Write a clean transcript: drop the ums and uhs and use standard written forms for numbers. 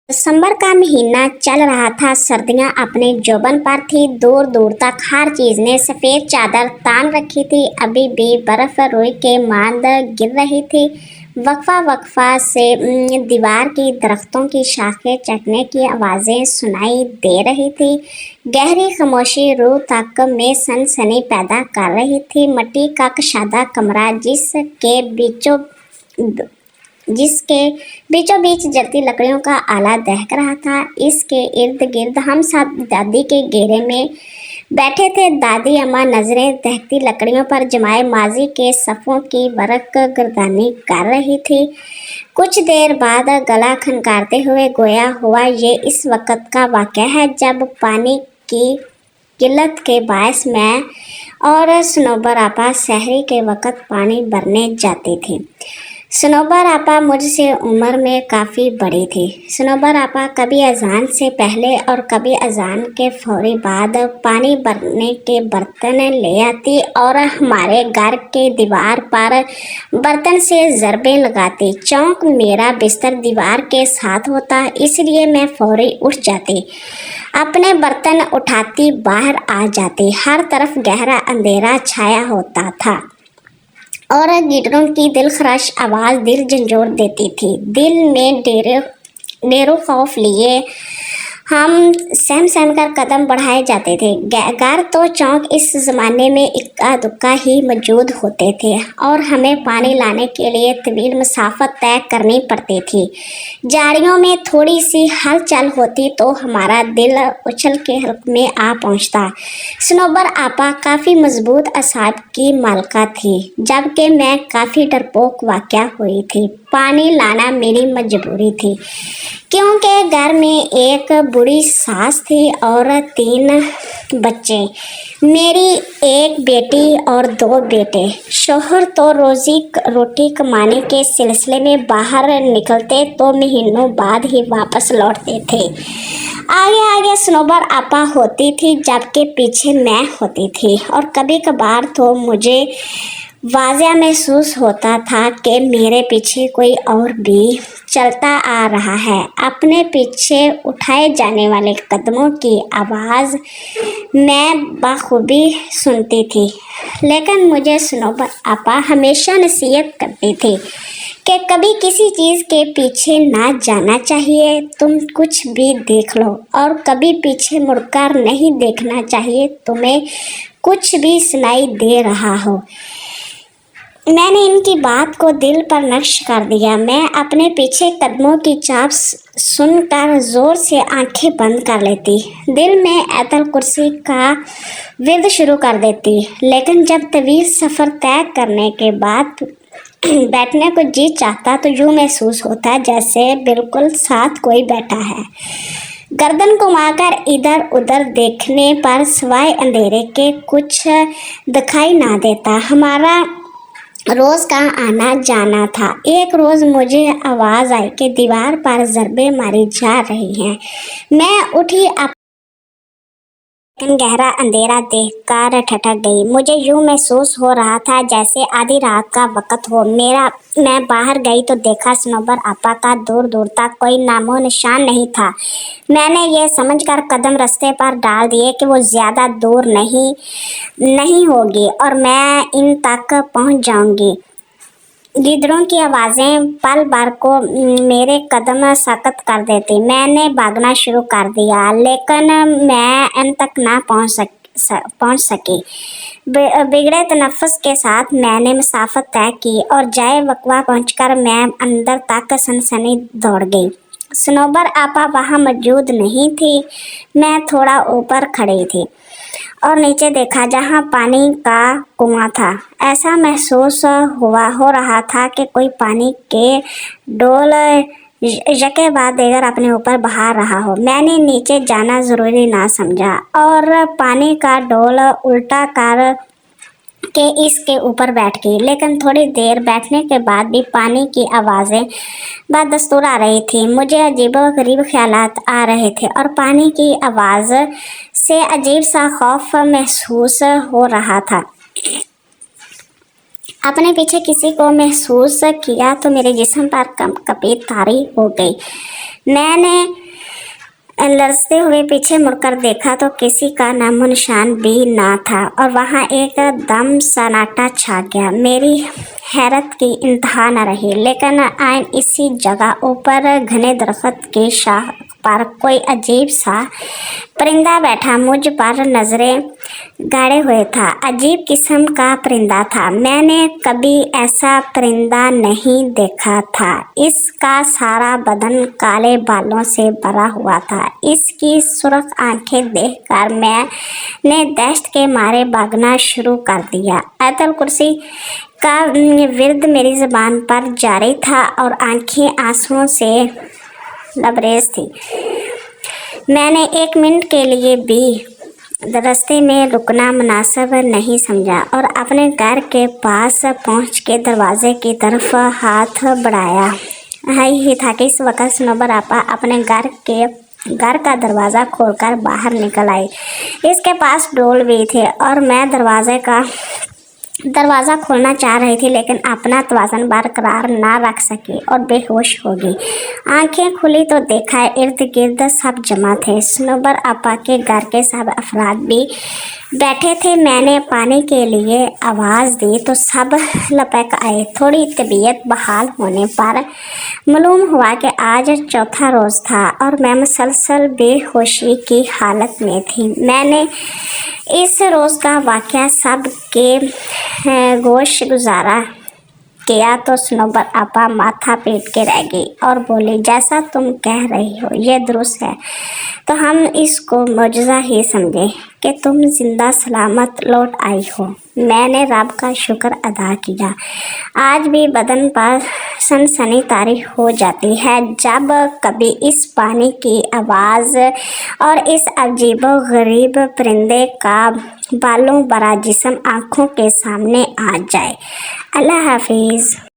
दिसंबर का महीना चल रहा था। सर्दियां अपने जोबन पर थी। दूर दूर तक हर चीज ने सफेद चादर तान रखी थी। अभी भी बर्फ रुई के मांद गिर रही थी। वक्फा वक्फा से दीवार की दरख्तों की शाखें चटने की आवाजें सुनाई दे रही थी। गहरी खामोशी रूह तक में सनसनी पैदा कर रही थी। मिट्टी का कशादा कमरा जिसके बीचों बीच जलती लकड़ियों का आला दहक रहा था। इसके इर्द गिर्द हम सब दादी के घेरे में बैठे थे। दादी अम्मा नजरें दहकती लकड़ियों पर जमाए माजी के सफ़ों की बरक गर्दानी कर रही थी। कुछ देर बाद गला खनकारते हुए गोया हुआ, ये इस वक्त का वाक़या है जब पानी की किल्लत के बायस मैं और सनोबर आपा सहरी के वक्त पानी भरने जाती थी। सनोबर आपा मुझसे उम्र में काफ़ी बड़ी थी। सनोबर आपा कभी अजान से पहले और कभी अजान के फौरी बाद पानी भरने के बर्तन ले आती और हमारे घर के दीवार पर बर्तन से ज़रबे लगाती। चौंक मेरा बिस्तर दीवार के साथ होता, इसलिए मैं फौरी उठ जाती, अपने बर्तन उठाती, बाहर आ जाती। हर तरफ गहरा अंधेरा छाया होता था और गिटरों की दिलखराश आवाज़ दिल झंझोड़ देती थी। दिल में ढेरों खौफ लिए हम सहम सहम कर कदम बढ़ाए जाते थे। घर तो चौक इस ज़माने में इक्का दुक्का ही मौजूद होते थे और हमें पानी लाने के लिए तवील मसाफत तय करनी पड़ती थी। जाड़ियों में थोड़ी सी हलचल होती तो हमारा दिल उछल के हल्क में आ पहुंचता। सनोबर आपा काफ़ी मजबूत असाब की मालका थी, जबकि मैं काफ़ी डरपोक वाक़या हुई थी। पानी लाना मेरी मजबूरी थी, क्योंकि घर में एक बूढ़ी सास थी और 3 बच्चे, मेरी एक बेटी और 2 बेटे। शोहर तो रोटी कमाने के सिलसिले में बाहर निकलते तो महीनों बाद ही वापस लौटते थे। आगे आगे सनोबर आपा होती थी, जबकि पीछे मैं होती थी और कभी कभार तो मुझे वाज़िया महसूस होता था कि मेरे पीछे कोई और भी चलता आ रहा है। अपने पीछे उठाए जाने वाले कदमों की आवाज़ मैं बखूबी सुनती थी, लेकिन मुझे सनोबर आपा हमेशा नसीहत करती थी कि कभी किसी चीज़ के पीछे ना जाना चाहिए। तुम कुछ भी देख लो और कभी पीछे मुड़कर नहीं देखना चाहिए, तुम्हें कुछ भी सुनाई दे रहा हो। मैंने इनकी बात को दिल पर नक्श कर दिया। मैं अपने पीछे कदमों की चाप सुनकर ज़ोर से आंखें बंद कर लेती, दिल में आयतल कुर्सी का विर्द शुरू कर देती। लेकिन जब तवील सफ़र तय करने के बाद बैठने को जी चाहता तो यूँ महसूस होता जैसे बिल्कुल साथ कोई बैठा है। गर्दन घुमाकर इधर उधर देखने पर सिवाय अंधेरे के कुछ दिखाई ना देता। हमारा रोज़ का आना जाना था। एक रोज़ मुझे आवाज़ आई कि दीवार पर ज़रबे मारी जा रही हैं। मैं उठी, गहरा अंधेरा देखकर ठठक गई। मुझे यूँ महसूस हो रहा था जैसे आधी रात का वक्त हो। मैं बाहर गई तो देखा सनोबर आपा का दूर दूर तक कोई नामो निशान नहीं था। मैंने ये समझकर कदम रास्ते पर डाल दिए कि वो ज़्यादा दूर नहीं होगी और मैं इन तक पहुंच जाऊंगी। गिद्धरों की आवाज़ें पल भर को मेरे कदम सख्त कर देती। मैंने भागना शुरू कर दिया, लेकिन मैं इन तक ना पहुंच सकी। बिगड़े तनफ़्फ़ुस के साथ मैंने मसाफत तय की और जाए वक्वा पहुंचकर मैं अंदर तक सनसनी दौड़ गई। सनोबर आपा वहाँ मौजूद नहीं थी। मैं थोड़ा ऊपर खड़ी थी और नीचे देखा जहाँ पानी का कुआं था। ऐसा महसूस हो रहा था कि कोई पानी के डोल यके बाद देकर अपने ऊपर बहा रहा हो। मैंने नीचे जाना ज़रूरी ना समझा और पानी का डोल उल्टा कर के इसके ऊपर बैठ गई। लेकिन थोड़ी देर बैठने के बाद भी पानी की आवाज़ें बदस्तूर आ रही थी। मुझे अजीबोगरीब ख्यालात आ रहे थे और पानी की आवाज़ से अजीब सा खौफ महसूस हो रहा था। अपने पीछे किसी को महसूस किया तो मेरे जिस्म पर कंपी तारी हो गई। میں نے لرزتے ہوئے پیچھے مڑ کر دیکھا تو کسی کا نام و نشان بھی نہ تھا اور وہاں ایک دم سناٹا چھا گیا۔ میری حیرت کی انتہا نہ رہی، لیکن عین اسی جگہ اوپر گھنے درخت کی شاخ پر کوئی عجیب سا پرندہ بیٹھا مجھ پر نظریں گاڑے ہوئے تھا۔ عجیب قسم کا پرندہ تھا، میں نے کبھی ایسا پرندہ نہیں دیکھا تھا۔ اس کا سارا بدن کالے بالوں سے بھرا ہوا تھا۔ اس کی سرخ آنکھیں دیکھ کر میں نے دہشت کے مارے بھاگنا شروع کر دیا۔ آیت الکرسی کا ورد میری زبان پر جاری تھا اور آنکھیں آنسوؤں سے لبریز تھی۔ میں نے ایک منٹ کے لیے بھی راستے میں رکنا مناسب نہیں سمجھا اور اپنے گھر کے پاس پہنچ کے دروازے کی طرف ہاتھ بڑھایا ہی تھا کہ اس وقت صنوبر آپا اپنے گھر کا دروازہ کھول کر باہر نکل آئی۔ اس کے پاس ڈول بھی تھے اور میں دروازہ کھولنا چاہ رہی تھی، لیکن اپنا توازن برقرار نہ رکھ سکی اور بے ہوش ہو گئی۔ آنکھیں کھلی تو دیکھا ارد گرد سب جمع تھے۔ صنوبر آپا کے گھر کے سب افراد بھی بیٹھے تھے۔ میں نے پانی کے لیے آواز دی تو سب لپک آئے۔ تھوڑی طبیعت بحال ہونے پر معلوم ہوا کہ آج چوتھا روز تھا اور میں مسلسل بے ہوشی کی حالت میں تھی۔ میں نے اس روز کا واقعہ سب کے گوش گزار کیا تو صنوبر آپا ماتھا پیٹ کے رہ گئی اور بولی، جیسا تم کہہ رہی ہو یہ درست ہے، تو ہم اس کو معجزہ ہی سمجھیں کہ تم زندہ سلامت لوٹ آئی ہو۔ میں نے رب کا شکر ادا کیا۔ آج بھی بدن پر سنسنی طاری ہو جاتی ہے جب کبھی اس پانی کی آواز اور اس عجیب و غریب پرندے کا بالوں بھرا جسم آنکھوں کے سامنے آ جائے۔ اللہ حافظ۔